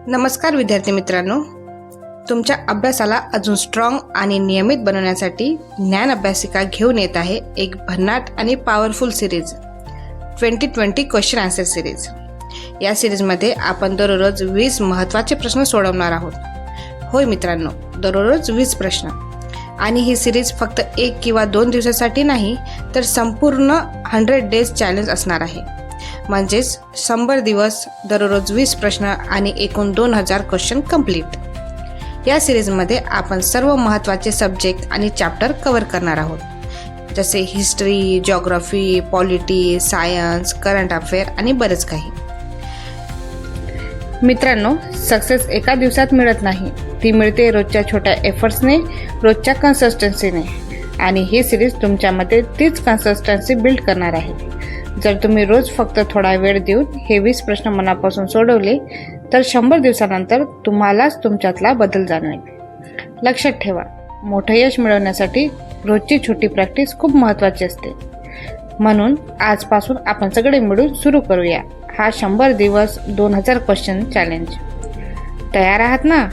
नमस्कार विद्यार्थी मित्रांनो, तुमच्या अभ्यासाला अजून स्ट्रॉंग आणि नियमित बनवण्यासाठी ज्ञान अभ्यासिका घेऊन येत आहे एक भन्नाट आणि powerful series 2020 question answer series. या सिरीजमध्ये आपण दररोज 20 महत्त्वाचे प्रश्न सोडवणार आहोत। होय मित्रांनो, दररोज 20 प्रश्न। आणि ही सिरीज फक्त 1 किंवा 2 दिवसासाठी नाही, तर संपूर्ण 100 डेज चॅलेंज असणार आहे। म्हणजेच 100 दिवस, दररोज 20 प्रश्न आणि एकूण 2000 क्वेश्चन कंप्लीट। या सिरीजमध्ये आपण सर्व महत्त्वाचे सब्जेक्ट आणि चॅप्टर कव्हर करणार आहोत, जसे history, geography, polity, science, current affair आणि बरेच काही। मित्रांनो, सक्सेस एका दिवसात मिळत नाही, ती मिळते रोजच्या छोट्या एफर्ट्सने, रोजच्या कन्सिस्टन्सीने। आणि ही सिरीज तुमच्यामध्ये तीच कन्सिस्टन्सी बिल्ड करणार आहे। जर तुम्ही रोज फक्त थोडा वेळ देऊन हे 20 प्रश्न मनापासून सोडवले, तर 100 दिवसानंतर तुम्हालाच तुमच्यातला बदल जाणवेल। लक्षात ठेवा, मोठं यश मिळवण्यासाठी रोजची छोटी प्रॅक्टिस खूप महत्त्वाची असते। म्हणून आजपासून आपण सगळे मिळून सुरू करूया हा 100 दिवस 2000 क्वेश्चन चॅलेंज। तयार आहात ना?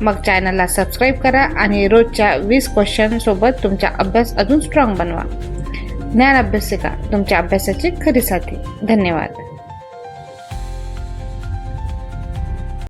मग चॅनलला सबस्क्राईब करा आणि रोजच्या 20 क्वेश्चन सोबत तुमचा अभ्यास अजून स्ट्रॉंग बनवा। ज्ञान अभ्यासिका, तुमच्या अभ्यासाची खरी साथी। धन्यवाद।